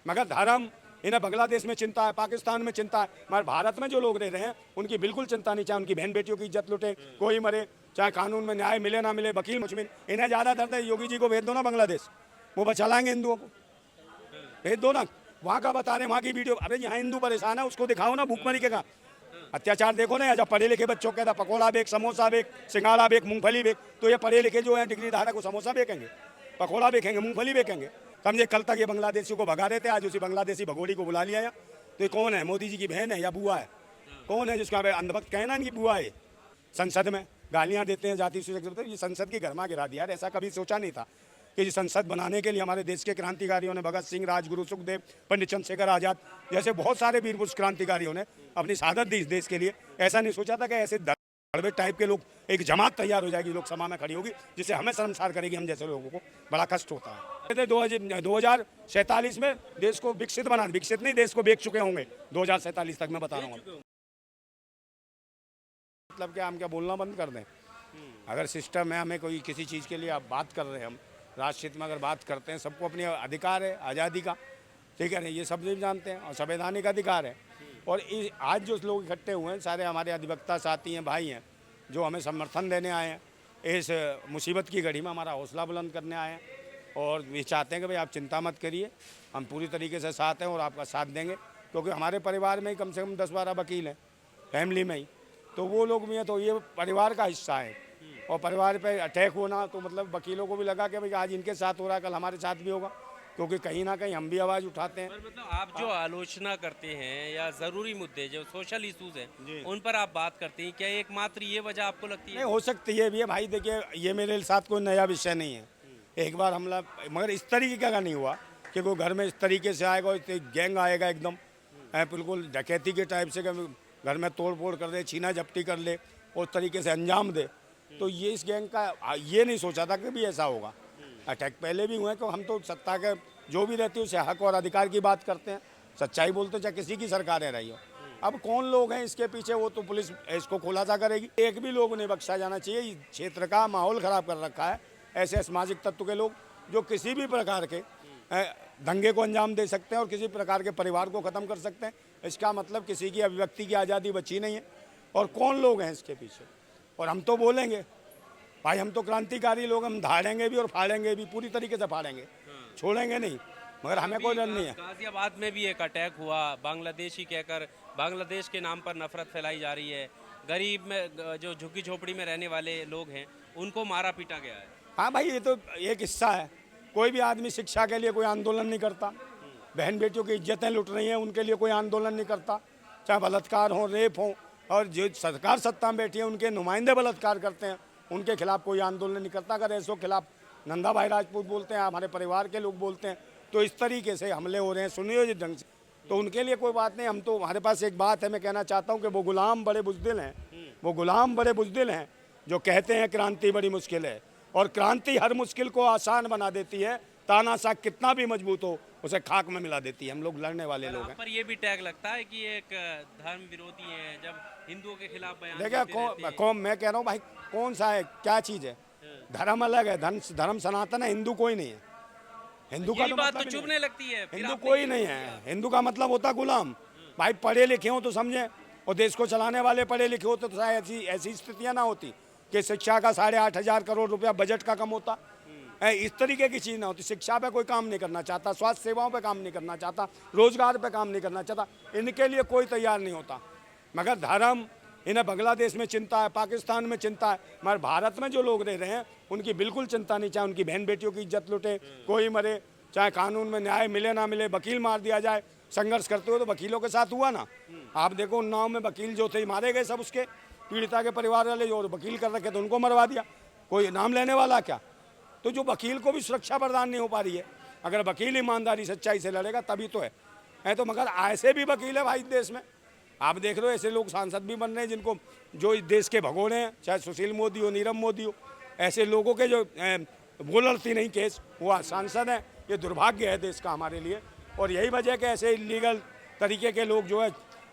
मगर धर्म इन्हें बांग्लादेश में चिंता है, पाकिस्तान में चिंता है, मगर भारत में जो लोग रह रहे हैं उनकी बिल्कुल चिंता नहीं। चाहे उनकी बहन बेटियों की इज्जत लुटे, कोई मरे, चाहे कानून में न्याय मिले ना मिले, वकील मुचमिन, इन्हें ज़्यादा दर्द है। योगी जी को भेज दो ना बांग्लादेश, वो बचा लाएंगे हिंदुओं को, भेज दो ना। वहाँ का बता रहे, वहाँ की वीडियो, अरे यहाँ हिंदू परेशान है उसको दिखाओ ना, भूखमरी के का अत्याचार देखो ना। जब पढ़े लिखे बच्चों कहता पकौड़ा बेच, समोसा बेच, सिंगाड़ा बेच, मूंगफली बेच, तो ये पढ़े लिखे जो है डिग्री धारक को समोसा बेचेंगे, पकौड़ा बेचेंगे, मूंगफली बेचेंगे। समझे, कल तक ये बांग्लादेशी को भगा रहे थे, आज उसी बांग्लादेशी भगोड़ी को बुला लिया है। तो ये कौन है? मोदी जी की बहन है या बुआ है? कौन है जिसका अंधभक्त कहना नहीं बुआ है? संसद में गालियां देते हैं, जाति से ये संसद की घरमा गिरा दिया। ऐसा कभी सोचा नहीं था कि संसद बनाने के लिए हमारे देश के क्रांतिकारियों ने, भगत सिंह, राजगुरु, सुखदेव, पंडित चंद्रशेखर आजाद जैसे बहुत सारे वीर पुरुष क्रांतिकारियों ने अपनी शहादत दी इस देश के लिए। ऐसा नहीं सोचा था कि ऐसे बड़े टाइप के लोग, एक जमात तैयार हो जाएगी लोकसभा में खड़ी होगी जिससे हमें शर्मसार करेगी। हम जैसे लोगों को बड़ा कष्ट होता है। 2047 में देश को विकसित बनाना, विकसित नहीं, देश को बेच चुके होंगे 2047 तक, मैं बता रहा हूँ। मतलब क्या, हम क्या बोलना बंद कर दें? अगर सिस्टम है, हमें कोई किसी चीज़ के लिए आप बात कर रहे हैं, हम राष्ट्रहित में अगर बात करते हैं, सबको अपने अधिकार है आज़ादी का, ठीक है ना, ये सब भी जानते हैं और संवैधानिक अधिकार है। और आज जो लोग इकट्ठे हुए हैं सारे हमारे अधिवक्ता साथी हैं, भाई हैं, जो हमें समर्थन देने आए हैं इस मुसीबत की घड़ी में, हमारा हौसला बुलंद करने आए हैं। और ये चाहते हैं कि भाई आप चिंता मत करिए, हम पूरी तरीके से साथ हैं और आपका साथ देंगे। क्योंकि हमारे परिवार में ही कम से कम 10-12 वकील हैं, फैमिली में ही, तो वो लोग भी हैं, तो ये परिवार का हिस्सा है। और परिवार पे अटैक होना तो मतलब वकीलों को भी लगा कि भाई आज इनके साथ हो रहा है, कल हमारे साथ भी होगा, क्योंकि कहीं ना कहीं हम भी आवाज़ उठाते हैं। पर मतलब आप जो आलोचना करते हैं या ज़रूरी मुद्दे जो सोशल इश्यूज हैं उन पर आप बात करते हैं, क्या एकमात्र ये वजह आपको लगती है? नहीं, हो सकती है भी है भाई। देखिए, ये मेरे साथ कोई नया विषय नहीं है। एक बार हमला, मगर इस तरीके का नहीं हुआ कि कोई घर में इस तरीके से आएगा, गैंग आएगा एकदम बिल्कुल डकैती के टाइप से, घर में तोड़ फोड़ कर दे, छीना झपटी कर ले और उस तरीके से अंजाम दे। तो ये इस गैंग का ये नहीं सोचा था कि भी ऐसा होगा। अटैक पहले भी हुए, तो हम तो सत्ता के जो भी रहती है उसे हक और अधिकार की बात करते हैं, सच्चाई बोलते हैं, चाहे किसी की सरकार रही हो। अब कौन लोग हैं इसके पीछे, वो तो पुलिस इसको खुलासा करेगी। एक भी लोग नहीं बख्शा जाना चाहिए। इस क्षेत्र का माहौल ख़राब कर रखा है ऐसे असामाजिक तत्व के लोग, जो किसी भी प्रकार के दंगे को अंजाम दे सकते हैं और किसी प्रकार के परिवार को ख़त्म कर सकते हैं। इसका मतलब किसी की अभिव्यक्ति की आज़ादी बची नहीं है। और कौन लोग हैं इसके पीछे, और हम तो बोलेंगे भाई, हम तो क्रांतिकारी लोग, हम धाड़ेंगे भी और फाड़ेंगे भी, पूरी तरीके से फाड़ेंगे, छोड़ेंगे नहीं। मगर हमें कोई डर नहीं है। गाजियाबाद में भी एक अटैक हुआ, बांग्लादेशी कहकर बांग्लादेश के नाम पर नफरत फैलाई जा रही है। गरीब में जो झुग्गी झोपड़ी में रहने वाले लोग हैं उनको मारा पीटा गया है। हाँ भाई, ये तो एक हिस्सा है। कोई भी आदमी शिक्षा के लिए कोई आंदोलन नहीं करता, बहन बेटियों की इज्जतें लुट रही हैं उनके लिए कोई आंदोलन नहीं करता, चाहे बलात्कार हो, रेप हो, और जो सरकार सत्ता में बैठी है उनके नुमाइंदे बलात्कार करते हैं, उनके खिलाफ कोई आंदोलन नहीं करता। अगर ऐसों खिलाफ नंदा भाई राजपूत बोलते हैं, हमारे परिवार के लोग बोलते हैं, तो इस तरीके से हमले हो रहे हैं सुनियोजित ढंग से, तो उनके लिए कोई बात नहीं। हम तो, हमारे पास एक बात है, मैं कहना चाहता हूँ कि वो गुलाम बड़े बुज़दिल हैं, वो गुलाम बड़े बुज़दिल हैं जो कहते हैं क्रांति बड़ी मुश्किल है, और क्रांति हर मुश्किल को आसान बना देती है। तानाशाह कितना भी मजबूत हो उसे खाक में मिला देती है। हम लोग लड़ने वाले लोग हैं। पर ये भी टैग लगता है कि एक धर्म विरोधी है जब हिंदुओं के खिलाफ बयान देखिए, कौन, मैं कह रहा हूँ भाई, कौन सा है, क्या चीज़ है? धर्म अलग है, धर्म सनातन है, हिंदू कोई नहीं है। हिंदू का बात तो चुभने लगती है। हिंदू कोई नहीं है। हिंदू का मतलब होता गुलाम। भाई पढ़े लिखे हो तो समझे, और देश को चलाने वाले पढ़े लिखे हो तो शायद ऐसी स्थितियां ना होती कि शिक्षा का 8,500 करोड़ रुपया बजट का कम होता। इस तरीके की चीज़ ना होती। शिक्षा पे कोई काम नहीं करना चाहता, स्वास्थ्य सेवाओं पे काम नहीं करना चाहता, रोजगार पे काम नहीं करना चाहता, इनके लिए कोई तैयार नहीं होता। मगर धर्म इन्हें बांग्लादेश में चिंता है, पाकिस्तान में चिंता है, मगर भारत में जो लोग रह रहे हैं उनकी बिल्कुल चिंता नहीं। चाहे उनकी बहन बेटियों की इज्जत लुटे, कोई मरे, चाहे कानून में न्याय मिले ना मिले, वकील मार दिया जाए। संघर्ष करते हुए तो वकीलों के साथ हुआ ना। आप देखो, उन्नाव में वकील जो थे मारे गए सब, उसके पीड़िता के परिवार वाले जो वकील कर रखे थे उनको मरवा दिया। कोई नाम लेने वाला क्या? तो जो वकील को भी सुरक्षा प्रदान नहीं हो पा रही है। अगर वकील ईमानदारी सच्चाई से लड़ेगा तभी तो है तो। मगर ऐसे भी वकील है भाई देश में, आप देख रहे हो, ऐसे लोग सांसद भी बन रहे हैं जिनको, जो इस देश के भगोड़े हैं, चाहे सुशील मोदी हो, नीरव मोदी हो, ऐसे लोगों के जो वो लड़ती नहीं केस, वो सांसद हैं। ये दुर्भाग्य है देश का हमारे लिए। और यही वजह कि ऐसे इलीगल तरीके के लोग जो है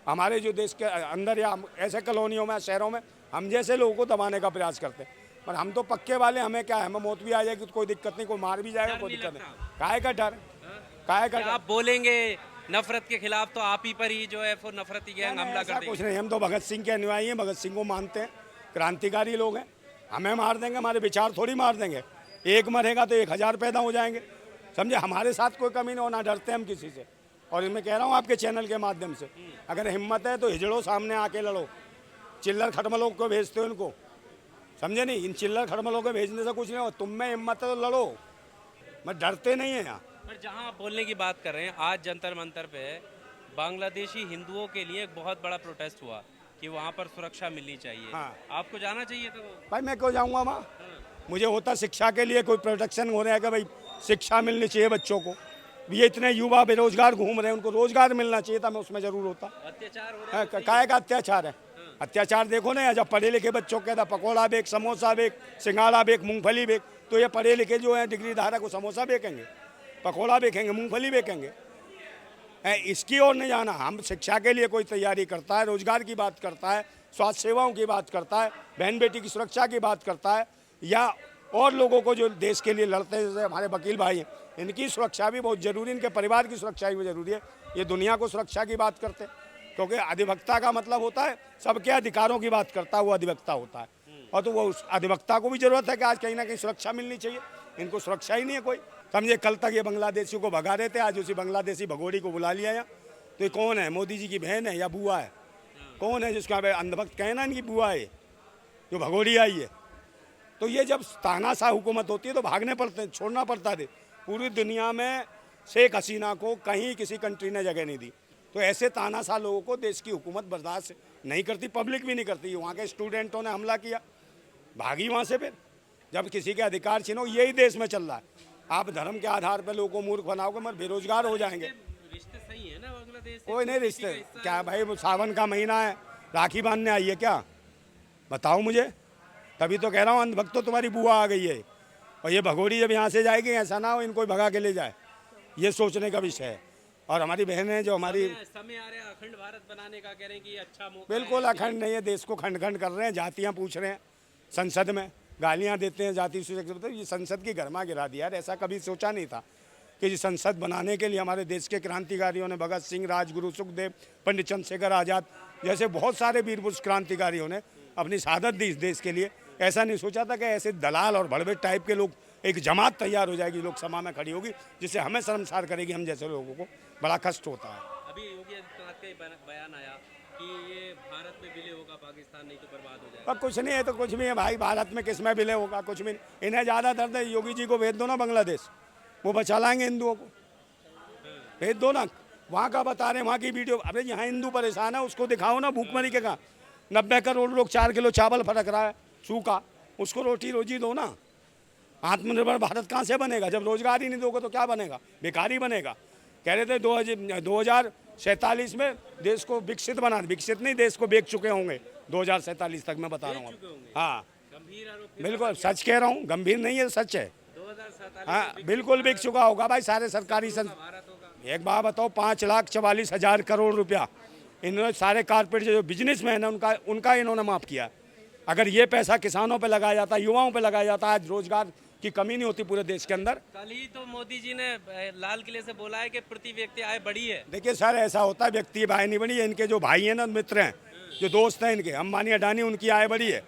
हमारे जो देश के अंदर या ऐसे कॉलोनियों में, शहरों में, हम जैसे लोगों को दबाने का प्रयास करते हैं। पर हम तो पक्के वाले, हमें क्या है, हमें मौत भी आ जाएगी तो कोई दिक्कत नहीं, कोई मार भी जाएगा कोई दिक्कत नहीं। काहे का डर? काय क्या कर आप बोलेंगे नफरत के खिलाफ तो आप ही पर ही जो है वो नफरती गैंग हमला कर ऐसा देगी। कुछ नहीं, हम तो भगत सिंह के अनुयायी हैं, भगत सिंह को मानते हैं, क्रांतिकारी लोग हैं। हमें मार देंगे, हमारे विचार थोड़ी मार देंगे। एक मरेगा तो 1000 पैदा हो जाएंगे, समझे। हमारे साथ कोई कमी नहीं होना, डरते हम किसी से। और मैं कह रहा हूँ आपके चैनल के माध्यम से, अगर हिम्मत है तो हिजड़ो, सामने आके लड़ो। चिल्लर खटमलों को भेजते हो इनको, समझे नहीं। इन चिल्लर खटमलों को भेजने से कुछ नहीं हो। तुम में हिम्मत है तो लड़ो, मैं डरते नहीं है यहाँ। पर जहां आप बोलने की बात कर रहे हैं, आज जंतर मंतर पे बांग्लादेशी हिंदुओं के लिए एक बहुत बड़ा प्रोटेस्ट हुआ कि वहां पर सुरक्षा मिलनी चाहिए। हाँ। आपको जाना चाहिए था वो? भाई मैं क्यों जाऊँगा वहाँ, मुझे होता शिक्षा के लिए कोई प्रोटेक्शन हो रहा है कि भाई शिक्षा मिलनी चाहिए बच्चों को। ये इतने युवा बेरोजगार घूम रहे हैं, उनको रोजगार मिलना चाहिए था, मैं उसमें जरूर होता। अत्याचार हो रहा है। काय का अत्याचार है? अत्याचार देखो ना, जब पढ़े लिखे बच्चों के था पकौड़ा बेच, समोसा बेच, सिंगाड़ा बेच, मूंगफली बेच, तो ये पढ़े लिखे जो हैं डिग्री धारक को समोसा बेचेंगे, पकौड़ा बेचेंगे, मूंगफली बेचेंगे। इसकी ओर नहीं जाना। हम शिक्षा के लिए कोई तैयारी करता है, रोजगार की बात करता है, स्वास्थ्य सेवाओं की बात करता है, बहन बेटी की सुरक्षा की बात करता है, या और लोगों को जो देश के लिए लड़ते हैं, जैसे हमारे वकील भाई हैं, इनकी सुरक्षा भी बहुत जरूरी, इनके परिवार की सुरक्षा भी जरूरी है। ये दुनिया को सुरक्षा की बात करते हैं, क्योंकि अधिवक्ता का मतलब होता है सबके अधिकारों की बात करता है, वो अधिवक्ता होता है। और तो वो उस अधिवक्ता को भी जरूरत है कि आज कहीं ना कहीं सुरक्षा मिलनी चाहिए। इनको सुरक्षा ही नहीं है कोई, समझे। कल तक ये बांग्लादेशियों को भगा रहे थे, आज उसी बांग्लादेशी भगोड़ी को बुला लिया यहाँ। तो ये कौन है? मोदी जी की बहन है या बुआ है? कौन है जिसको अंधभक्त कहे ना, इनकी बुआ है जो भगोड़ी आई है। तो ये जब तानाशाह हुकूमत होती है तो भागने पड़ते हैं, छोड़ना पड़ता है। पूरी दुनिया में शेख हसीना को कहीं किसी कंट्री ने जगह नहीं दी। तो ऐसे तानाशाह लोगों को देश की हुकूमत बर्दाश्त नहीं करती, पब्लिक भी नहीं करती। वहाँ के स्टूडेंटों ने हमला किया, भागी वहाँ से। फिर जब किसी के अधिकार छीनो, यही देश में चल रहा है। आप धर्म के आधार पर लोगों को मूर्ख बनाओगे, मगर बेरोजगार हो जाएंगे। रिश्ते सही है ना बांग्लादेश से? कोई नहीं रिश्ते, क्या भाई वो सावन का महीना है, राखी बांधने आई है क्या? बताओ मुझे। तभी तो कह रहा हूँ अंधभक्त तो तुम्हारी बुआ आ गई है। और ये भगोड़ी जब यहाँ से जाएगी, ऐसा ना हो इनको भगा के ले जाए, ये सोचने का विषय है। और हमारी बहनें जो हमारी समय आ रहा है अखंड भारत बनाने का, कह रहे हैं कि ये अच्छा मौका बिल्कुल है। अखंड नहीं है, देश को खंड खंड कर रहे हैं, जातियाँ पूछ रहे हैं, संसद में गालियाँ देते हैं जाति से। मतलब ये संसद की गर्मा गिरा दिया यार। ऐसा कभी सोचा नहीं था कि संसद बनाने के लिए हमारे देश के क्रांतिकारियों ने, भगत सिंह, राजगुरु, सुखदेव, पंडित चंद्रशेखर आज़ाद जैसे बहुत सारे वीर पुरुष क्रांतिकारियों ने अपनी शहादत दी इस देश के लिए। ऐसा नहीं सोचा था कि ऐसे दलाल और भड़वे टाइप के लोग, एक जमात तैयार हो जाएगी लोकसभा में खड़ी होगी, जिससे हमें शर्मसार करेगी, हम जैसे लोगों को बड़ा कष्ट होता है। अभी योगी आदित्यनाथ का बयान आया कि ये भारत में विलय होगा, पाकिस्तान नहीं तो बर्बाद हो जाएगा। पर कुछ नहीं है तो कुछ भी है भाई, भारत में किस में विलय होगा? कुछ भी नहीं। इन्हें ज़्यादा दर्द है, योगी जी को भेज दो ना बांग्लादेश, वो बचा लाएंगे हिंदुओं को, भेज दो ना। वहाँ का बता रहे हैं, वहाँ की वीडियो। अरे यहाँ हिंदू परेशान है, उसको दिखाओ ना। भूखमरी के कहाँ 90 करोड़ लोग 4 किलो चावल फटक रहा है सूखा, उसको रोटी रोजी दो ना। आत्मनिर्भर भारत कहाँ से बनेगा जब रोजगार ही नहीं दोगे? तो क्या बनेगा? बेकारी बनेगा। कह रहे थे 2047 में देश को विकसित बना, विकसित नहीं, देश को बेच चुके होंगे 2047 तक। मैं बता रहा हूँ, हाँ गंभीर आरोप। बिल्कुल सच कह रहा हूँ, गंभीर नहीं है, सच है। 2047 हाँ बिल्कुल बिक चुका होगा भाई, सारे सरकारी भारत होगा। एक बात बताओ, 5,44,000 करोड़ रुपया इन्होंने सारे कारपोरेट जो बिजनेसमैन है उनका इन्होंने माफ़ किया। अगर ये पैसा किसानों पे लगाया जाता, युवाओं पे लगाया जाता, आज रोजगार की कमी नहीं होती पूरे देश के अंदर। कल ही तो मोदी जी ने लाल किले से बोला है कि प्रति व्यक्ति आय बढ़ी है। देखिए सर, ऐसा होता है, व्यक्ति आय नहीं बढ़ी है। इनके जो भाई हैं ना, मित्र हैं, जो दोस्त हैं इनके, अंबानी अडानी, उनकी आय बढ़ी है।